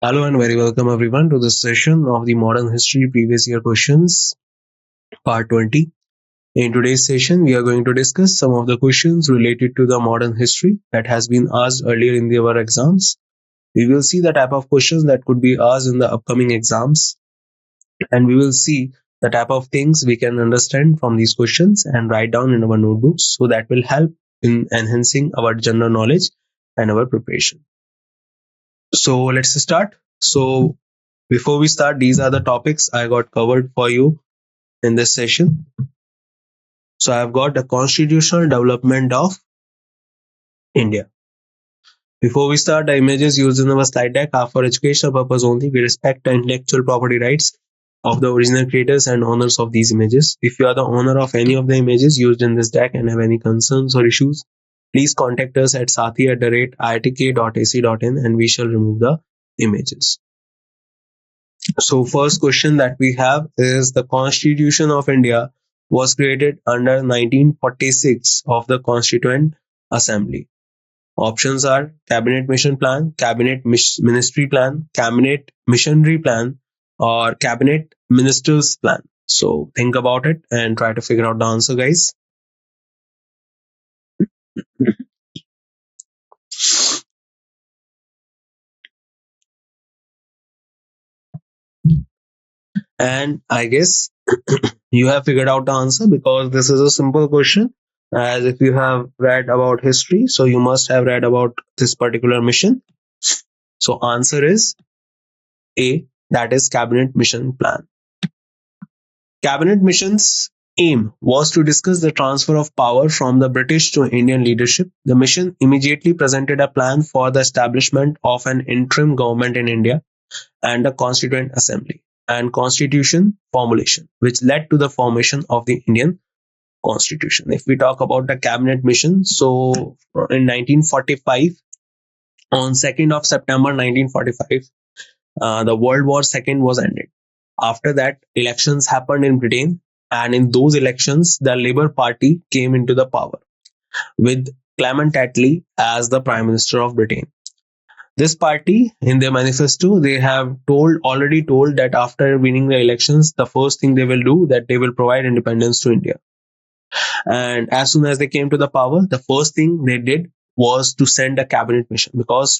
Hello and very welcome everyone to this session of the Modern History Previous Year Questions, Part 20. In today's session, we are going to discuss some of the questions related to the modern history that has been asked earlier in our exams. We will see the type of questions that could be asked in the upcoming exams, and we will see the type of things we can understand from these questions and write down in our notebooks, so that will help in enhancing our general knowledge and our preparation. So let's start. So before we start, these are the topics I got covered for you in this session. So I've got the constitutional development of India. Before we start, the images used in our slide deck are for educational purpose only. We respect the intellectual property rights of the original creators and owners of these images. If you are the owner of any of the images used in this deck and have any concerns or issues, please contact us at sathee@iitk.ac.in and we shall remove the images. So first question that we have is the Constitution of India was created under 1946 of the Constituent Assembly. Options are Cabinet Mission Plan, Cabinet Ministry Plan, Cabinet Missionary Plan, or Cabinet Ministers Plan. So think about it and try to figure out the answer, guys. And I guess you have figured out the answer because this is a simple question. As if you have read about history, so you must have read about this particular mission. So answer is A, that is Cabinet Mission Plan. Cabinet Mission's aim was to discuss the transfer of power from the British to Indian leadership. The mission immediately presented a plan for the establishment of an interim government in India and a constituent assembly and constitution formulation, which led to the formation of the Indian Constitution. If we talk about the cabinet mission, so in 1945, on 2nd of September 1945, the World War II was ended. After that, elections happened in Britain, and in those elections, the Labour Party came into the power with Clement Attlee as the Prime Minister of Britain. This party, in their manifesto, they have already told that after winning the elections, the first thing they will do that they will provide independence to India. And as soon as they came to the power, the first thing they did was to send a cabinet mission because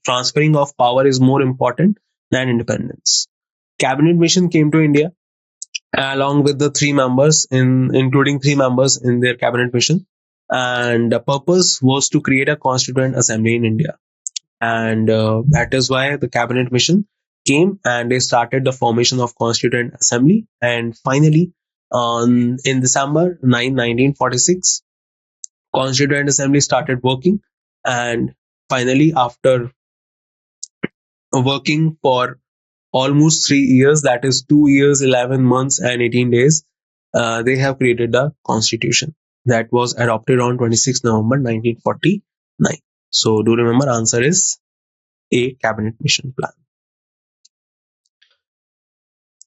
transferring of power is more important than independence. Cabinet mission came to India along with the including three members in their cabinet mission, and the purpose was to create a constituent assembly in India. And that is why the cabinet mission came and they started the formation of constituent assembly. And finally, in December 9, 1946, constituent assembly started working. And finally, after working for almost 3 years, that is 2 years, 11 months and 18 days, they have created the constitution that was adopted on 26 November 1949. So do remember, answer is A, cabinet mission plan.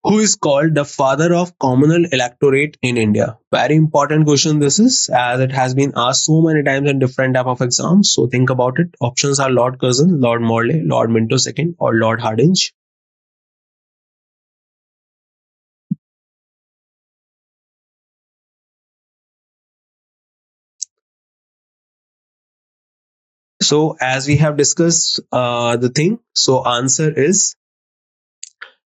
Who is called the father of communal electorate in India? Very important question this is, as it has been asked so many times in different type of exams. So think about it. Options are Lord Curzon, Lord Morley, Lord Minto II, or Lord Hardinge. So as we have discussed the thing, so answer is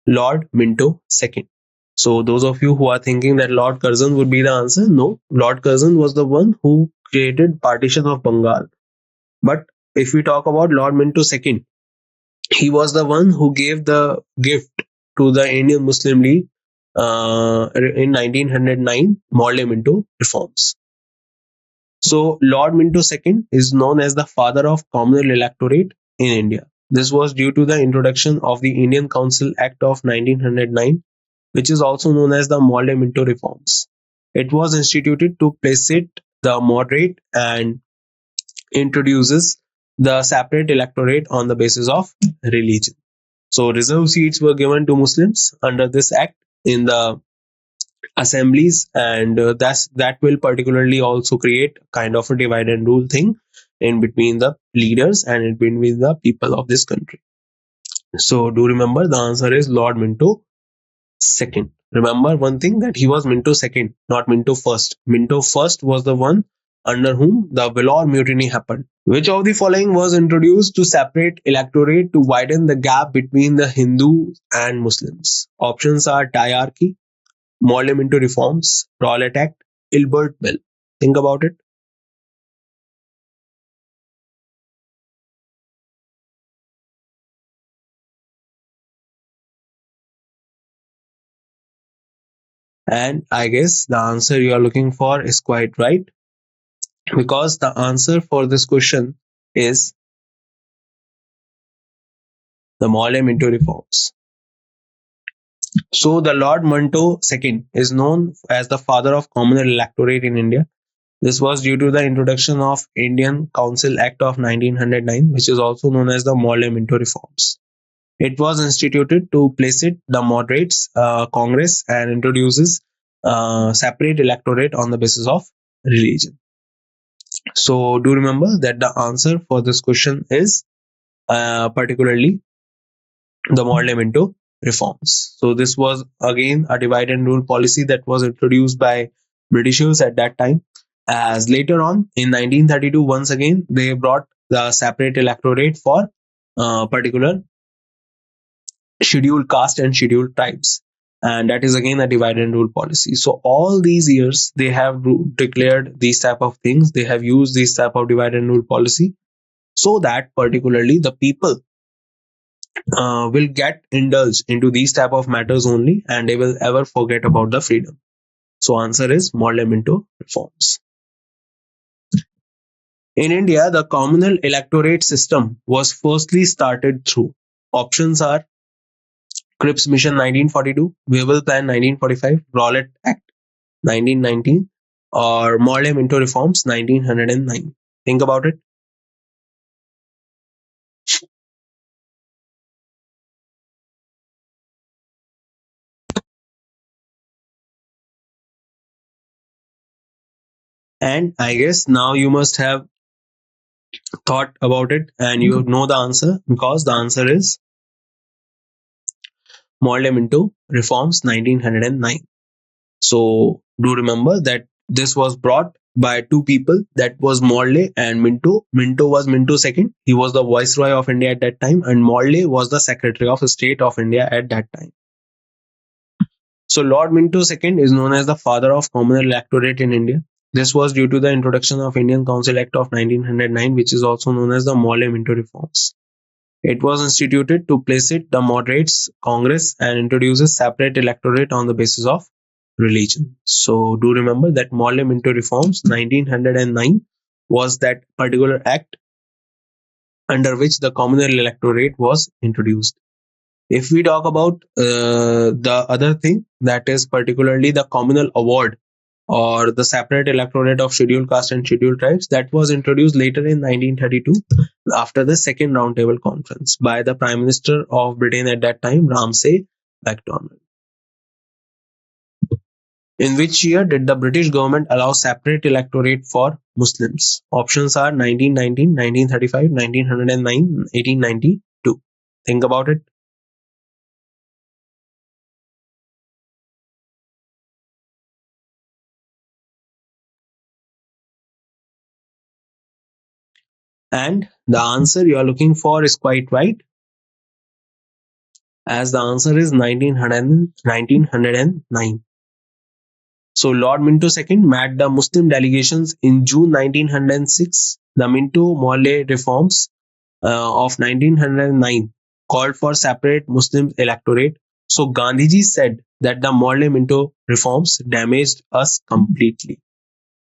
Lord Minto II. So those of you who are thinking that Lord Curzon would be the answer, no, Lord Curzon was the one who created partition of Bengal. But if we talk about Lord Minto II, he was the one who gave the gift to the Indian Muslim League in 1909 Morley Minto reforms. So Lord Minto II is known as the father of communal electorate in India. This was due to the introduction of the Indian Council Act of 1909, which is also known as the Morley Minto reforms. It was instituted to placate the moderate and introduces the separate electorate on the basis of religion. So reserved seats were given to Muslims under this act in the assemblies, and that will particularly also create kind of a divide and rule thing in between the leaders and in between the people of this country. So do remember the answer is Lord Minto second. Remember one thing, that he was Minto second, not Minto first. Minto first was the one under whom the Vellore mutiny happened. Which of the following was introduced to separate electorate to widen the gap between the Hindus and Muslims? Options are diarchy, Morley Minto reforms, Rowlatt Act, Ilbert Bill. Think about it. And I guess the answer you are looking for is quite right, because the answer for this question is the Morley Minto reforms. So the Lord Minto II is known as the father of communal electorate in India. This was due to the introduction of Indian Council Act of 1909, which is also known as the Morley Minto reforms. It was instituted to place it the moderates Congress and introduces separate electorate on the basis of religion. So do remember that the answer for this question is particularly the Morley Minto reforms. So this was again a divide and rule policy that was introduced by Britishers at that time. As later on in 1932, once again they brought the separate electorate for particular scheduled caste and scheduled tribes, and that is again a divide and rule policy. So all these years they have declared these type of things, they have used this type of divide and rule policy, so that particularly the people will get indulged into these type of matters only, and they will ever forget about the freedom. So answer is Morley Minto reforms. In India, the communal electorate system was firstly started through. Options are Cripps Mission 1942, Wavell Plan 1945, Rowlatt Act 1919, or Morley Minto reforms 1909. Think about it. And I guess now you must have thought about it and you know the answer, because the answer is Morley Minto reforms 1909. So do remember that this was brought by two people, that was Morley and Minto. Minto was Minto second. He was the Viceroy of India at that time, and Morley was the Secretary of State of India at that time. So Lord Minto II is known as the father of communal electorate in India. This was due to the introduction of Indian Council Act of 1909, which is also known as the Morley Minto reforms. It was instituted to place it the moderates Congress and introduces separate electorate on the basis of religion. So do remember that Morley Minto reforms 1909 was that particular act under which the communal electorate was introduced. If we talk about the other thing, that is particularly the communal award or the separate electorate of scheduled caste and scheduled tribes, that was introduced later in 1932 after the second roundtable conference by the Prime Minister of Britain at that time, Ramsay MacDonald. In which year did the British government allow separate electorate for Muslims? Options are 1919, 1935, 1909, 1892. Think about it. And the answer you are looking for is quite right, as the answer is 1909. So Lord Minto II met the Muslim delegations in June 1906. The Minto-Morley reforms of 1909 called for separate Muslim electorate. So Gandhiji said that the Morley-Minto reforms damaged us completely.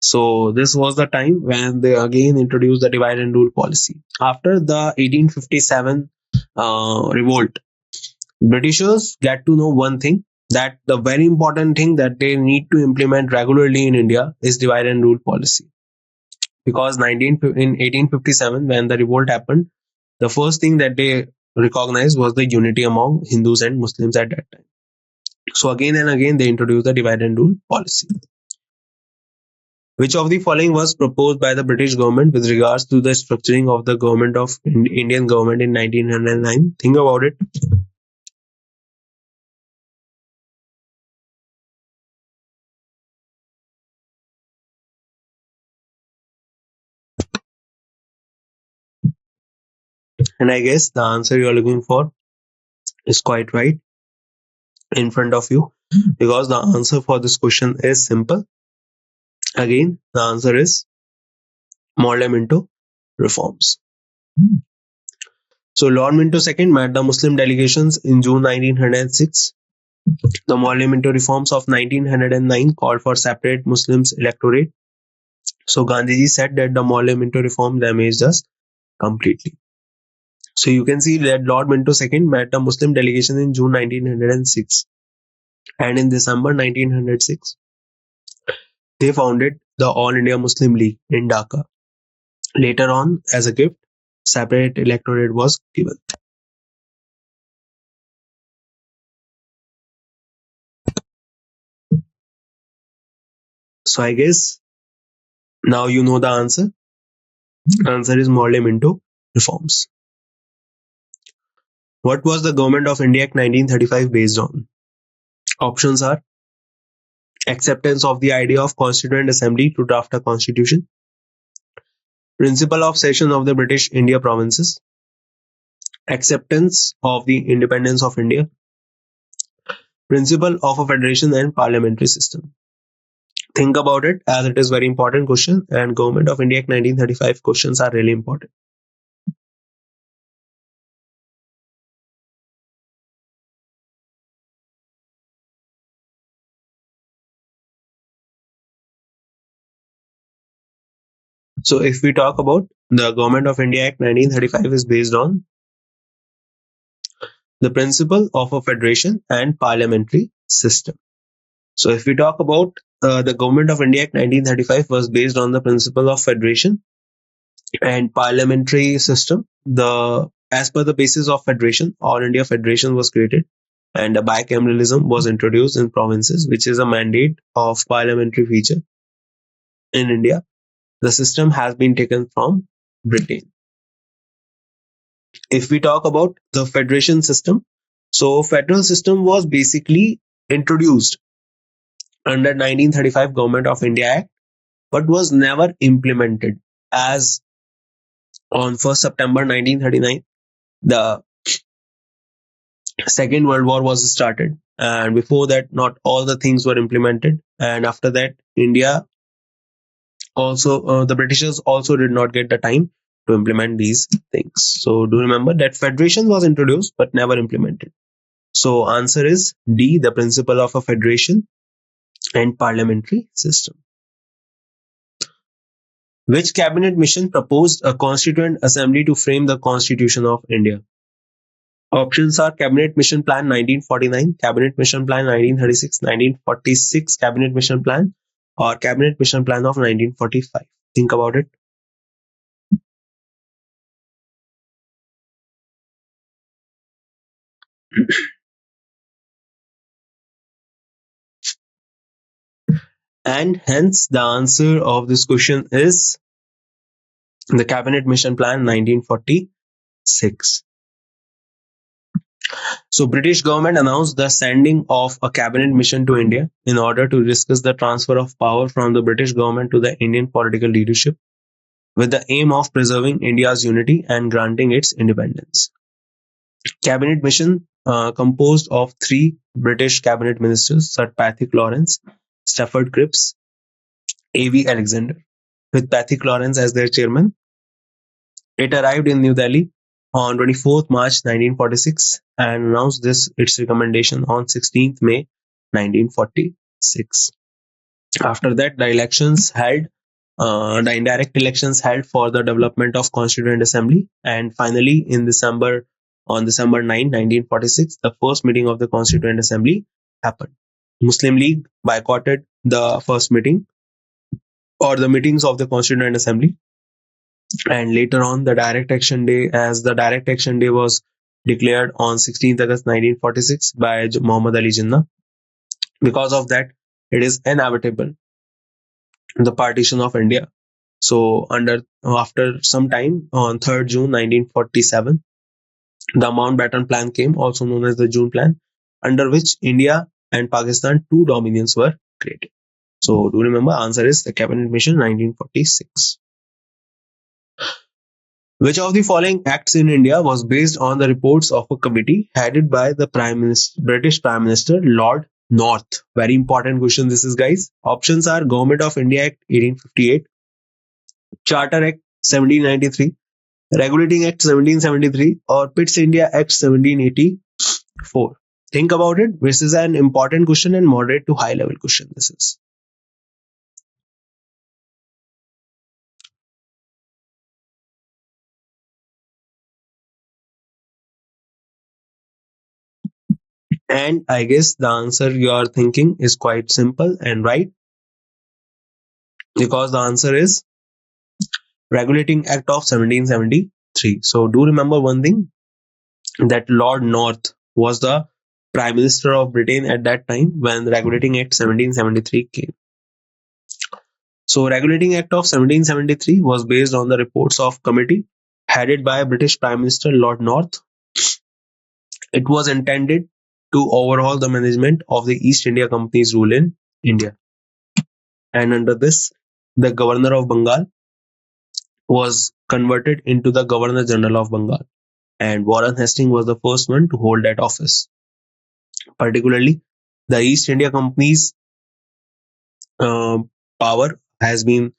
So this was the time when they again introduced the divide and rule policy. After the 1857 revolt, Britishers get to know one thing, that the very important thing that they need to implement regularly in India is divide and rule policy. Because in 1857, when the revolt happened, the first thing that they recognized was the unity among Hindus and Muslims at that time. So again and again they introduced the divide and rule policy. Which of the following was proposed by the British government with regards to the structuring of the government of Indian government in 1909? Think about it. And I guess the answer you're looking for is quite right in front of you, because the answer for this question is simple. Again, the answer is Morley Minto reforms. So Lord Minto II met the Muslim delegations in June 1906. The Morley Minto reforms of 1909 called for separate Muslims electorate. So Gandhiji said that the Morley Minto reform damaged us completely. So you can see that Lord Minto II met the Muslim delegation in June 1906, and in December 1906 they founded the All India Muslim League in Dhaka. Later on, as a gift, separate electorate was given. So I guess now you know the answer. Answer is Morley Minto reforms. What was the Government of India Act 1935 based on? Options are acceptance of the idea of Constituent Assembly to draft a constitution, principle of cession of the British India provinces, acceptance of the independence of India, principle of a federation and parliamentary system. Think about it, as it is very important question, and Government of India Act 1935 questions are really important. So if we talk about the Government of India Act 1935 is based on the principle of a federation and parliamentary system. So if we talk about the Government of India Act 1935 was based on the principle of federation and parliamentary system. As per the basis of federation, All India Federation was created and a bicameralism was introduced in provinces, which is a mandate of parliamentary feature in India. The system has been taken from Britain. If we talk about the federation system, so federal system was basically introduced under 1935 Government of India Act, but was never implemented, as on 1st September 1939 the Second World War was started, and before that not all the things were implemented, and after that India also the Britishers also did not get the time to implement these things. So do remember that federation was introduced but never implemented. So answer is D, the principle of a federation and parliamentary system. Which cabinet mission proposed a constituent assembly to frame the Constitution of India? Options are Cabinet Mission Plan 1949, Cabinet Mission Plan 1936, 1946 Cabinet Mission Plan, or Cabinet Mission Plan of 1945. Think about it. And hence the answer of this question is the Cabinet Mission Plan 1946. So British government announced the sending of a cabinet mission to India in order to discuss the transfer of power from the British government to the Indian political leadership, with the aim of preserving India's unity and granting its independence. Cabinet mission composed of 3 British cabinet ministers: Sir Patrick Lawrence, Stafford Cripps, A.V. Alexander, with Patrick Lawrence as their chairman. It arrived in New Delhi on 24th March 1946 and announced its recommendation on 16th May 1946. After that, the indirect elections held for the development of Constituent Assembly, and finally on December 9, 1946, the first meeting of the Constituent Assembly happened. Muslim League boycotted the first meeting or the meetings of the Constituent Assembly, and later on the Direct Action Day, as the Direct Action Day was declared on 16th August 1946 by Muhammad Ali Jinnah. Because of that, it is inevitable the partition of India. So after some time on 3rd June 1947, the Mountbatten Plan came, also known as the June Plan, under which India and Pakistan two dominions were created. So do remember, answer is the Cabinet Mission 1946. Which of the following acts in India was based on the reports of a committee headed by the British Prime Minister Lord North? Very important question this is, guys. Options are Government of India Act 1858, Charter Act 1793, Regulating Act 1773, or Pitt's India Act 1784. Think about it. This is an important question and moderate to high level question. This is. And I guess the answer you are thinking is quite simple and right, because the answer is Regulating Act of 1773. So do remember one thing, that Lord North was the Prime Minister of Britain at that time when Regulating Act 1773 came. So Regulating Act of 1773 was based on the reports of committee headed by British Prime Minister Lord North. It was intended to overhaul the management of the East India Company's rule in India. And under this, the Governor of Bengal was converted into the Governor General of Bengal. And Warren Hastings was the first one to hold that office. Particularly, the East India Company's power has been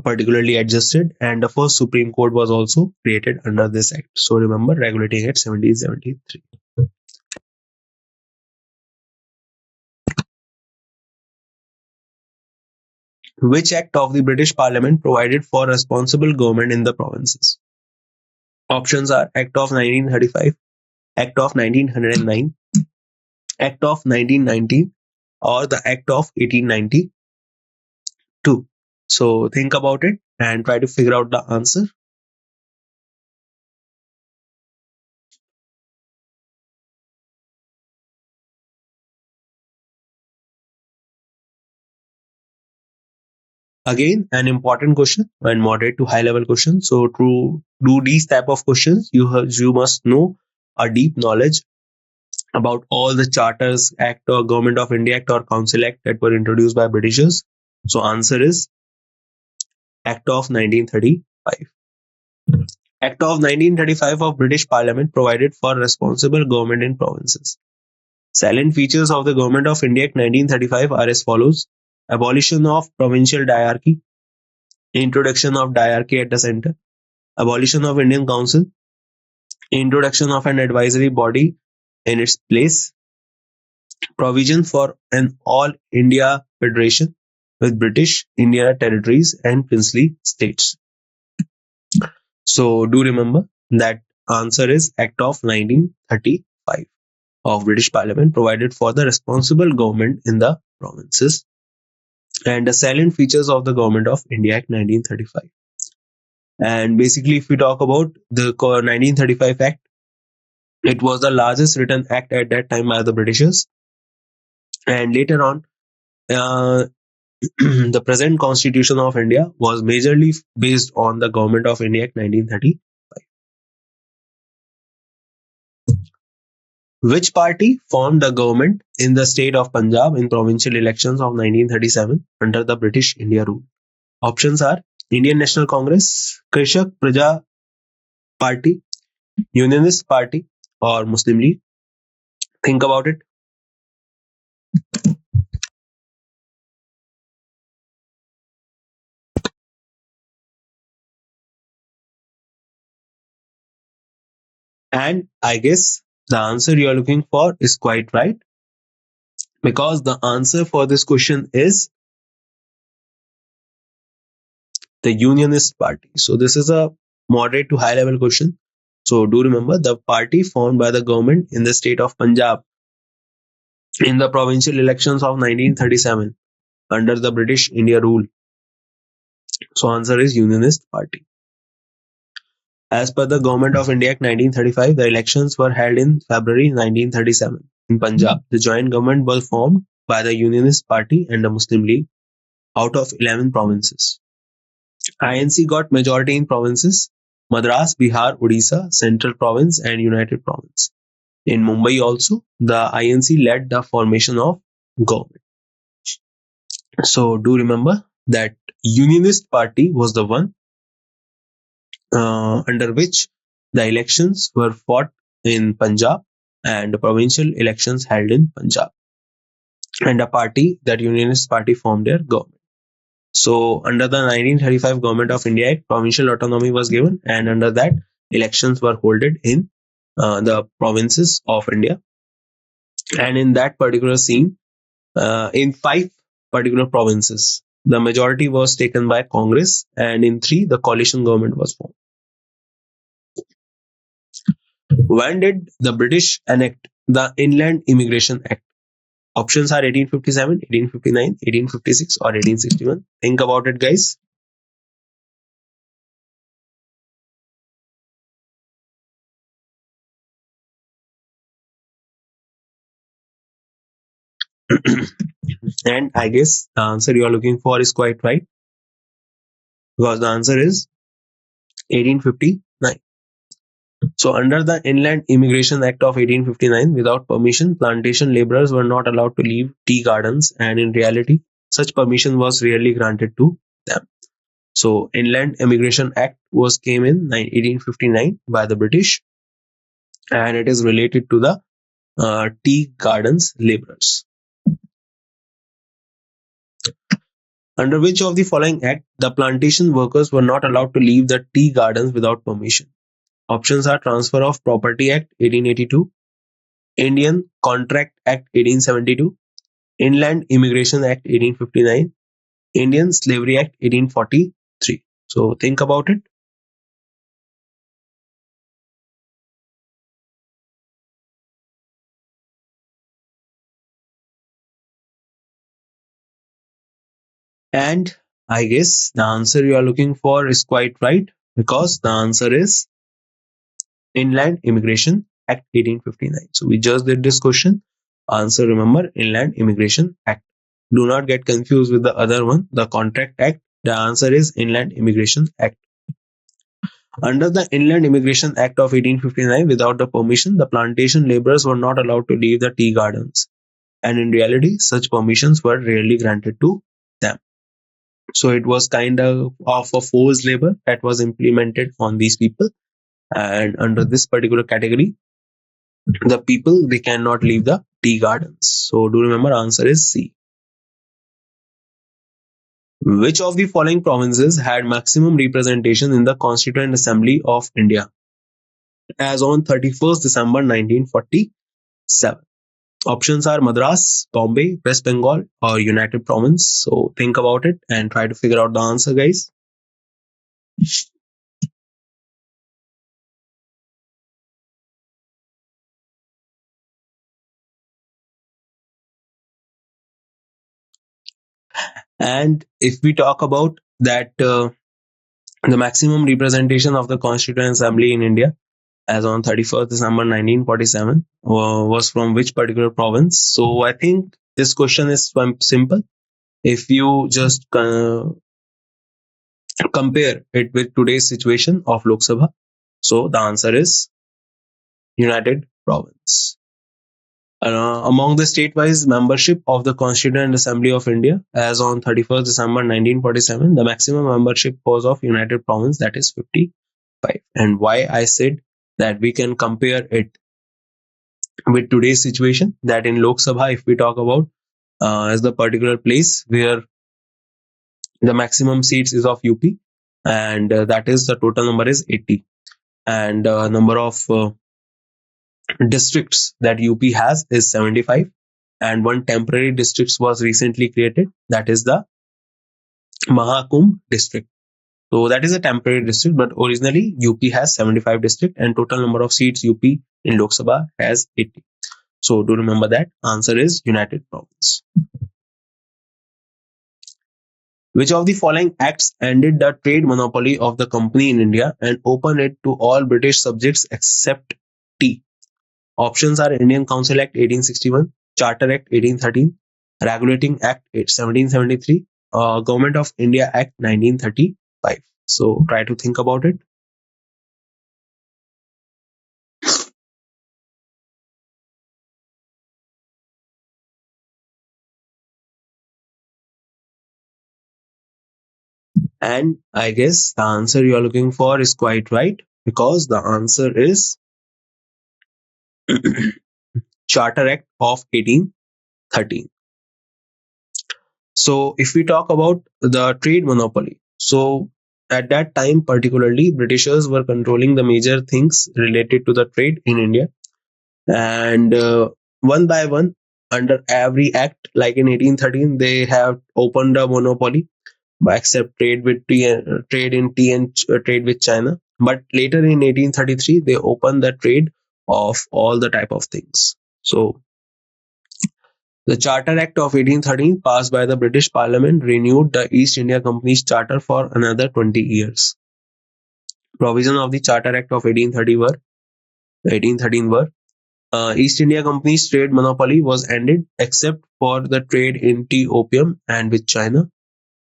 particularly adjusted, and the first Supreme Court was also created under this act. So remember, Regulating Act 1773. Which act of the British Parliament provided for responsible government in the provinces? Options are Act of 1935, Act of 1909, Act of 1919, or the Act of 1892. So think about it and try to figure out the answer. Again, an important question and moderate to high level question. So to do these type of questions, you must know a deep knowledge about all the charters, act or Government of India Act or Council Act that were introduced by Britishers. So answer is Act of 1935. Act of 1935 of British Parliament provided for responsible government in provinces. Salient features of the Government of India Act 1935 are as follows: abolition of provincial diarchy, introduction of diarchy at the center, abolition of Indian Council, introduction of an advisory body in its place, provision for an all India federation with British India territories and princely states. So do remember that answer is Act of 1935 of British Parliament provided for the responsible government in the provinces, and the salient features of the Government of India Act 1935. And basically, if we talk about the 1935 Act, it was the largest written act at that time by the Britishers. And later on, the present Constitution of India was majorly based on the Government of India Act 1935. Which party formed the government in the state of Punjab in provincial elections of 1937 under the British India rule? Options are Indian National Congress, Krishak Praja Party, Unionist Party, or Muslim League. Think about it. And I guess the answer you are looking for is quite right, because the answer for this question is the Unionist Party. So this is a moderate to high level question. So do remember, the party formed by the government in the state of Punjab in the provincial elections of 1937 under the British India rule. So answer is Unionist Party. As per the Government of India Act 1935, the elections were held in February 1937 in Punjab. The joint government was formed by the Unionist Party and the Muslim League. out of 11 provinces. INC got majority in provinces Madras, Bihar, Odisha, Central Province, and United Province. In Mumbai also, the INC led the formation of government. So do remember that Unionist Party was the one under which the elections were fought in Punjab and the provincial elections held in Punjab. And a party, that Unionist Party, formed their government. So under the 1935 Government of India Act, provincial autonomy was given, and under that, elections were held in the provinces of India. And in that particular scene, in 5 particular provinces, the majority was taken by Congress, and in 3, the coalition government was formed. When did the British enact the Inland Immigration Act? Options are 1857, 1859, 1856, or 1861. Think about it, guys. And I guess the answer you are looking for is quite right, because the answer is 1859. So under the Inland Immigration Act of 1859, without permission, plantation laborers were not allowed to leave tea gardens, and in reality, such permission was rarely granted to them. So Inland Immigration Act came in 1859 by the British, and it is related to the tea gardens laborers. Under which of the following act the plantation workers were not allowed to leave the tea gardens without permission? Options are Transfer of Property Act 1882, Indian Contract Act 1872, Inland Immigration Act 1859, Indian Slavery Act 1843. So think about it. And I guess the answer you are looking for is quite right, because the answer is Inland Immigration Act 1859. So we just did this question. Answer, remember, Inland Immigration Act. Do not get confused with the other one, the Contract Act. The answer is Inland Immigration Act. Under the Inland Immigration Act of 1859, without the permission, the plantation laborers were not allowed to leave the tea gardens. And in reality, such permissions were rarely granted to them. So it was kind of a forced labor that was implemented on these people. And under this particular category, the people, they cannot leave the tea gardens. So do remember, answer is C. Which of the following provinces had maximum representation in the Constituent Assembly of India as on 31st December 1947? Options are Madras, Bombay, West Bengal, or United Province. So think about it and try to figure out the answer, guys. And if we talk about that, the maximum representation of the Constituent Assembly in India as on 31st December 1947 was from which particular province? So I think this question is simple. If you just compare it with today's situation of Lok Sabha, so the answer is United Province. Among the state-wise membership of the Constituent Assembly of India as on 31st December 1947, the maximum membership was of United Province, that is 55. And why I said that we can compare it with today's situation, that in Lok Sabha, if we talk about as the particular place where the maximum seats is of UP, and that is the total number is 80, and number of districts that UP has is 75, and one temporary district was recently created, that is the Mahakumbh district. So that is a temporary district, but originally UP has 75 district, and total number of seats UP in Lok Sabha has 80. So do remember that answer is United Province. Which of the following acts ended the trade monopoly of the company in India and opened it to all British subjects except tea? Options are Indian Council Act 1861, Charter Act 1813, Regulating Act 1773, Government of India Act 1935. So try to think about it. And I guess the answer you are looking for is quite right, because the answer is Charter Act of 1813. So if we talk about the trade monopoly, so at that time particularly Britishers were controlling the major things related to the trade in India, and one by one, under every act, like in 1813 they have opened a monopoly, except trade with tea and trade in tea and trade with China. But later in 1833 they opened the trade of all the type of things. So the Charter Act of 1813, passed by the British Parliament, renewed the East India Company's charter for another 20 years. Provision of the Charter Act of 1813 were East India Company's trade monopoly was ended except for the trade in tea, opium, and with China.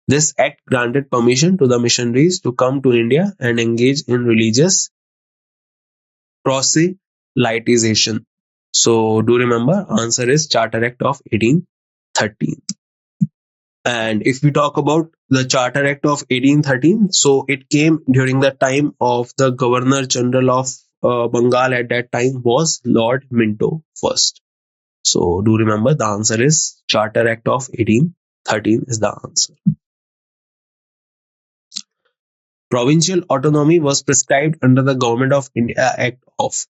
This act granted permission to the missionaries to come to India and engage in religious proselytization. So do remember, answer is Charter Act of 1813. And if we talk about the Charter Act of 1813, so it came during the time of the Governor General of Bengal at that time was Lord Minto first. So do remember, the answer is Charter Act of 1813 is the answer. Provincial autonomy was prescribed under the Government of India Act of.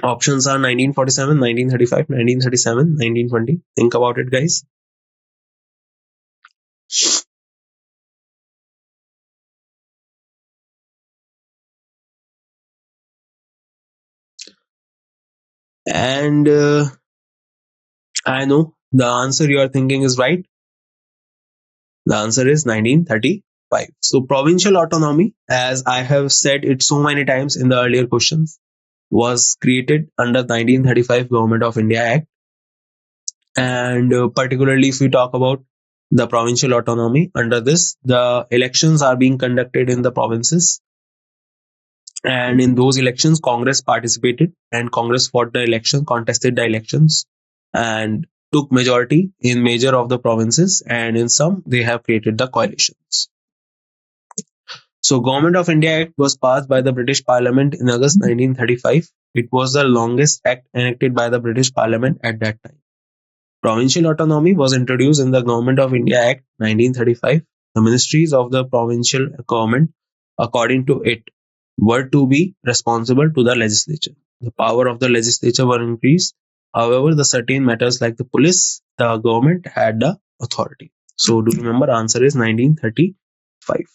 Options are 1947, 1935, 1937, 1920. Think about it, guys. And I know the answer you are thinking is right. The answer is 1935. So provincial autonomy, as I have said it so many times in the earlier questions, was created under 1935 Government of India Act. And particularly if we talk about the provincial autonomy, under this the elections are being conducted in the provinces, and in those elections Congress participated, and Congress fought the election, contested the elections, and took majority in major of the provinces, and in some they have created the coalitions. So Government of India Act was passed by the British Parliament in August 1935. It was the longest act enacted by the British Parliament at that time. Provincial autonomy was introduced in the Government of India Act 1935. The ministries of the provincial government, according to it, were to be responsible to the legislature. The power of the legislature were increased. However, the certain matters like the police, the government had the authority. So do remember, answer is 1935.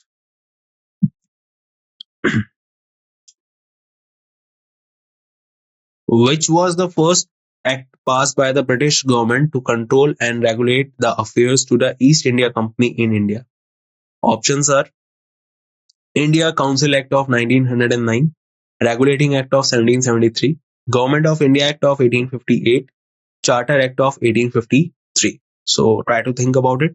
Which was the first act passed by the British government to control and regulate the affairs to the East India Company in India? Options are India Council Act of 1909, Regulating Act of 1773, Government of India Act of 1858, Charter Act of 1853. So try to think about it.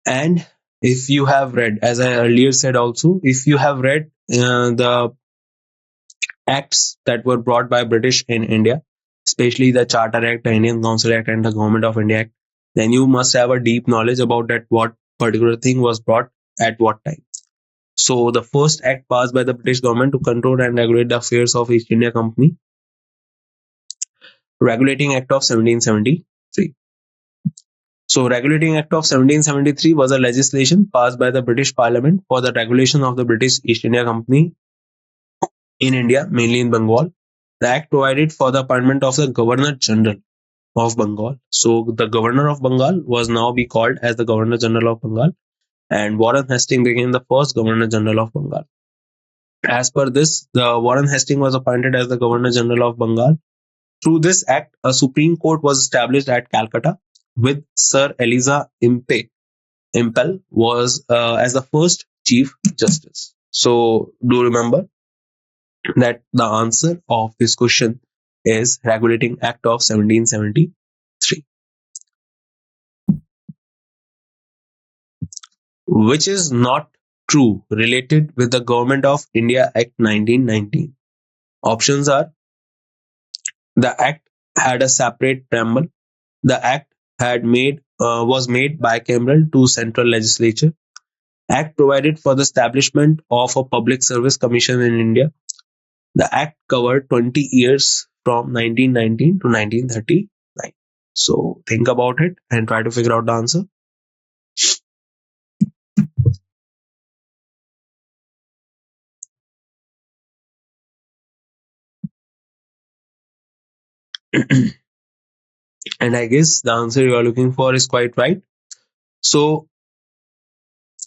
And if you have read, as I earlier said also, if you have read the acts that were brought by British in India, especially the Charter Act, the Indian Council Act, and the Government of India Act, then you must have a deep knowledge about that what particular thing was brought at what time. So the first act passed by the British government to control and regulate the affairs of East India Company, Regulating Act of 1773. So Regulating Act of 1773 was a legislation passed by the British Parliament for the regulation of the British East India Company in India, mainly in Bengal. The act provided for the appointment of the Governor General of Bengal. So the Governor of Bengal was now be called as the Governor General of Bengal, and Warren Hastings became the first Governor General of Bengal. As per this, the Warren Hastings was appointed as the Governor General of Bengal. Through this act, a Supreme Court was established at Calcutta with Sir Eliza Impe Impel was as the first Chief Justice. So do remember that the answer of this question is Regulating Act of 1773, which is not true related with the Government of India Act 1919. Options are: the Act had a separate preamble, the Act had made was made bicameral to central legislature, Act provided for the establishment of a public service commission in India, the Act covered 20 years from 1919 to 1939. So think about it and try to figure out the answer. And I guess the answer you are looking for is quite right. So,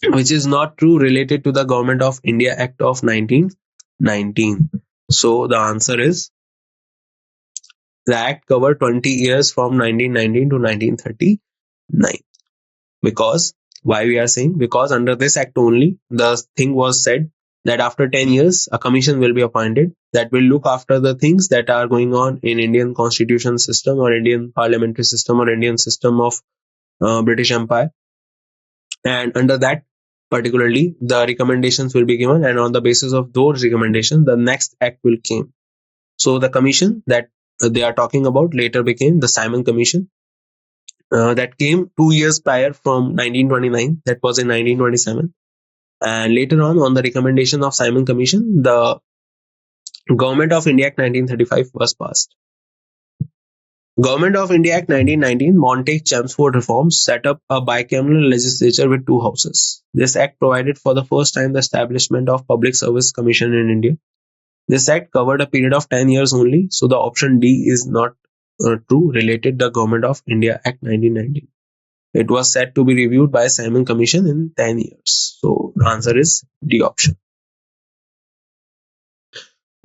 which is not true related to the Government of India Act of 1919. So the answer is the Act covered 20 years from 1919 to 1939. Because why we are saying? Because under this Act only, the thing was said that after 10 years, a commission will be appointed that will look after the things that are going on in Indian constitution system or Indian parliamentary system or Indian system of British Empire. And under that, particularly, the recommendations will be given, and on the basis of those recommendations, the next act will come. So the commission that they are talking about later became the Simon Commission. That came 2 years prior from 1929. That was in 1927. And later on the recommendation of Simon Commission, the Government of India Act 1935 was passed. Government of India Act 1919, Montague-Chelmsford reforms, set up a bicameral legislature with two houses. This act provided for the first time the establishment of Public Service Commission in India. This act covered a period of 10 years only, so the option D is not true related to the Government of India Act 1919. It was said to be reviewed by Simon Commission in 10 years. So the answer is D option.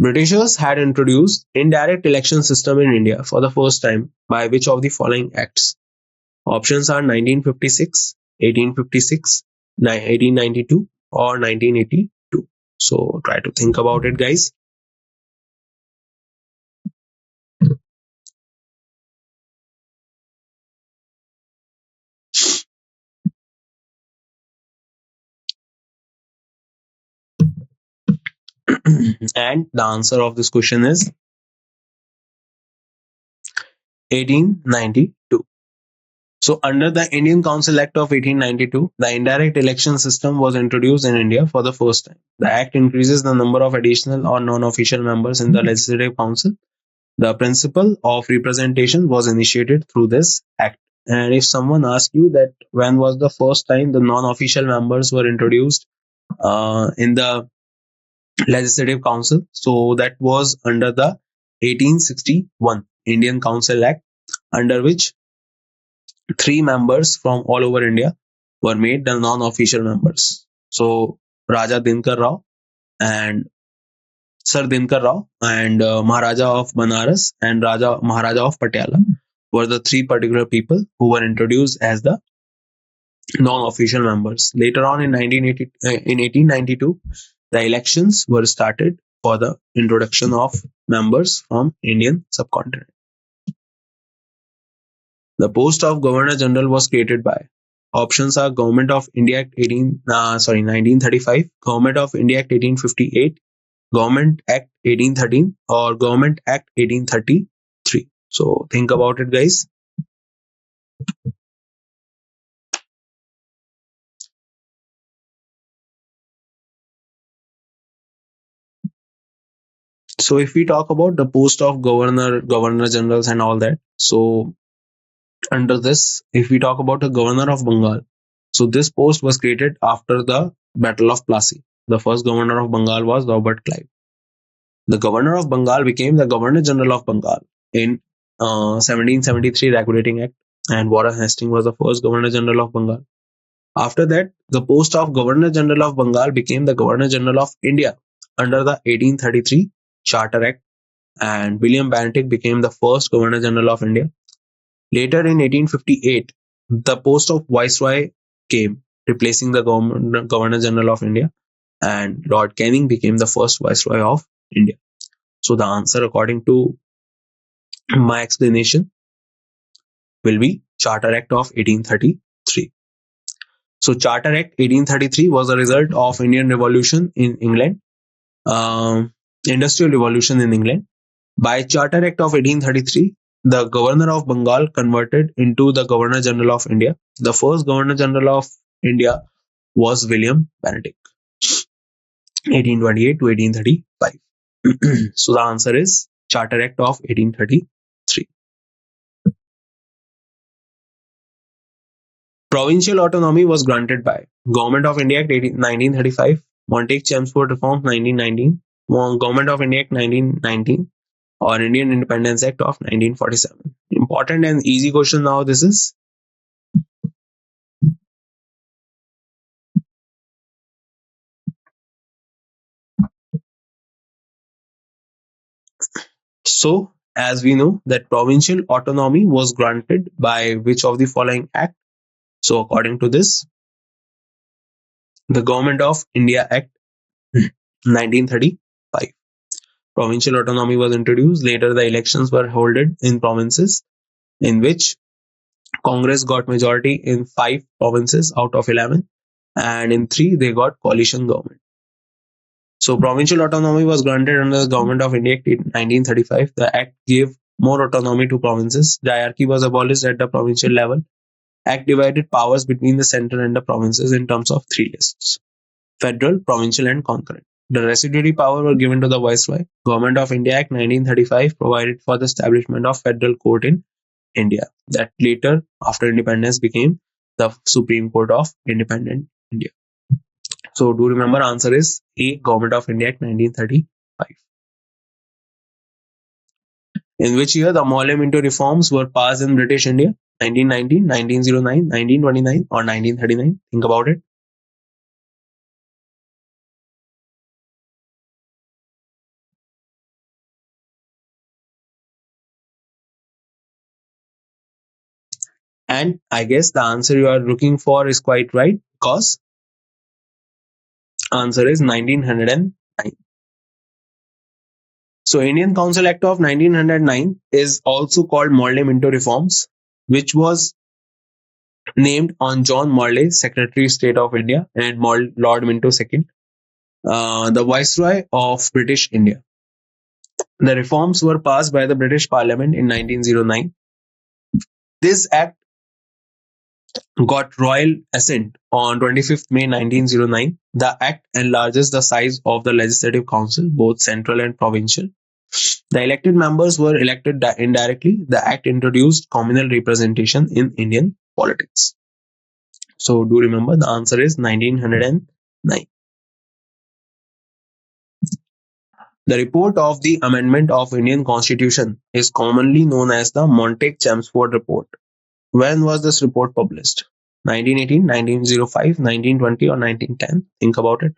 Britishers had introduced indirect election system in India for the first time by which of the following acts? Options are 1956, 1856, 1892 or 1982. So try to think about it, guys. And the answer of this question is 1892. So under the Indian Council Act of 1892, the indirect election system was introduced in India for the first time. The act increases the number of additional or non-official members in the Legislative Council. The principle of representation was initiated through this act. And if someone asks you that when was the first time the non-official members were introduced in the Legislative Council, so that was under the 1861 Indian Council Act, under which 3 members from all over India were made the non-official members. So Raja Dinkar Rao and Sir Dinkar Rao and Maharaja of Banaras and Maharaja of Patiala were the 3 particular people who were introduced as the non-official members. Later on in 1892, the elections were started for the introduction of members from Indian subcontinent. The post of Governor General was created by options are Government of India Act 1935, Government of India Act 1858, Government Act 1813 or Government Act 1833. So think about it, guys. So if we talk about the post of governor generals and all that, so under this, if we talk about the Governor of Bengal, so this post was created after the Battle of Plassey. The first Governor of Bengal was Robert Clive. The Governor of Bengal became the Governor General of Bengal in 1773 Regulating Act, and Warren Hastings was the first Governor General of Bengal. After that, the post of Governor General of Bengal became the Governor General of India under the 1833 Charter Act, and William Bentinck became the first Governor General of India. Later in 1858, the post of Viceroy came, replacing the Governor General of India, and Lord Canning became the first Viceroy of India. So the answer, according to my explanation, will be Charter Act of 1833. So Charter Act 1833 was a result of Indian Revolution in England, Industrial Revolution in England. By Charter Act of 1833, the Governor of Bengal converted into the Governor General of India. The first Governor General of India was William Bentinck, 1828 to 1835. So the answer is Charter Act of 1833. Provincial autonomy was granted by Government of India Act 1935, Montague-Chelmsford Reforms 1919, Government of India Act 1919, or Indian Independence Act of 1947. Important and easy question now this is. So, as we know that provincial autonomy was granted by which of the following act? So, according to this, the Government of India Act 1935. Provincial autonomy was introduced. Later, the elections were held in provinces in which Congress got majority in 5 provinces out of 11, and in 3 they got coalition government. So provincial autonomy was granted under the Government of India Act 1935. The act gave more autonomy to provinces. The hierarchy was abolished at the provincial level. Act divided powers between the centre and the provinces in terms of 3 lists: federal, provincial, and concurrent. The residuary power were given to the Viceroy. Government of India Act 1935 provided for the establishment of Federal Court in India, that later, after independence, became the Supreme Court of Independent India. So do remember, answer is A, Government of India Act 1935. In which year the Parliamentary reforms were passed in British India? 1919, 1909, 1929, or 1939? Think about it. And I guess the answer you are looking for is quite right, because answer is 1909. So Indian Council Act of 1909 is also called Morley Minto Reforms, which was named on John Morley, Secretary of State of India, and Lord Minto II, the Viceroy of British India. The reforms were passed by the British Parliament in 1909. This act got royal assent on 25th May 1909. The act enlarges the size of the Legislative Council, both central and provincial. The elected members were elected indirectly. The act introduced communal representation in Indian politics. So do remember, the answer is 1909. The report of the amendment of Indian Constitution is commonly known as the Montague-Chelmsford Report. When was this report published? 1918, 1905, 1920, or 1910? Think about it.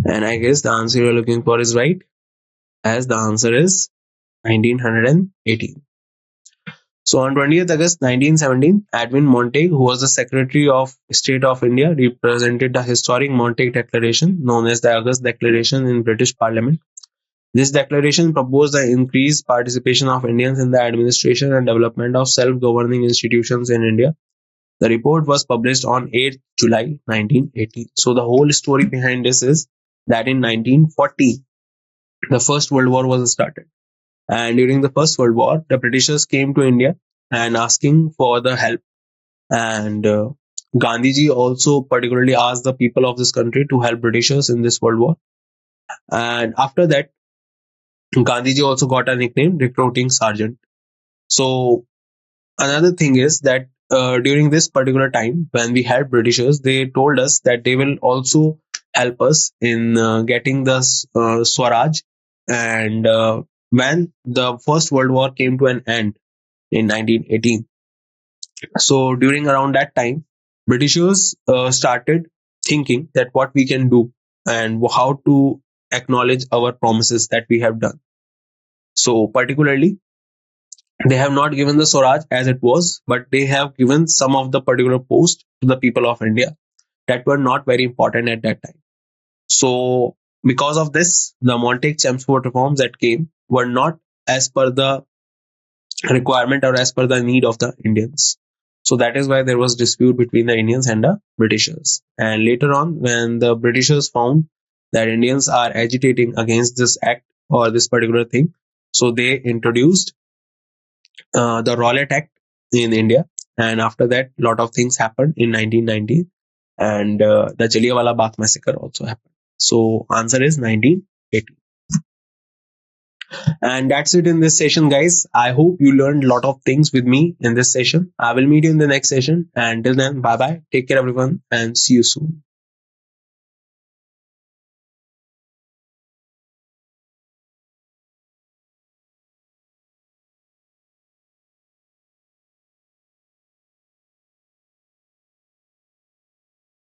And I guess the answer you're looking for is right, as the answer is 1918. So on 20th August 1917, Edwin Montague, who was the Secretary of State of India, represented the historic Montague Declaration, known as the August Declaration, in British Parliament. This declaration proposed the increased participation of Indians in the administration and development of self-governing institutions in India. The report was published on 8th July 1918. So the whole story behind this is that in 1940, the First World War was started. And during the First World War, the Britishers came to India and asking for the help. And Gandhiji also particularly asked the people of this country to help Britishers in this World War. And after that, Gandhiji also got a nickname, Recruiting Sergeant. So another thing is that during this particular time, when we had Britishers, they told us that they will also help us in getting the Swaraj. And when the First World War came to an end in 1918, so during around that time, Britishers started thinking that what we can do. and how to acknowledge our promises that we have done. So particularly, they have not given the Swaraj as it was, but they have given some of the particular posts to the people of India that were not very important at that time. So because of this, the Montague-Chelmsford reforms that came were not as per the requirement or as per the need of the Indians. So that is why there was dispute between the Indians and the Britishers. And later on, when the Britishers found that Indians are agitating against this act or this particular thing, so they introduced the Rowlatt Act in India. And after that, a lot of things happened in 1919, and the Jallianwala Bagh massacre also happened. So answer is 1980. And that's it in this session, guys. I hope you learned a lot of things with me in this session. I will meet you in the next session. And till then, bye bye. Take care, everyone, and see you soon.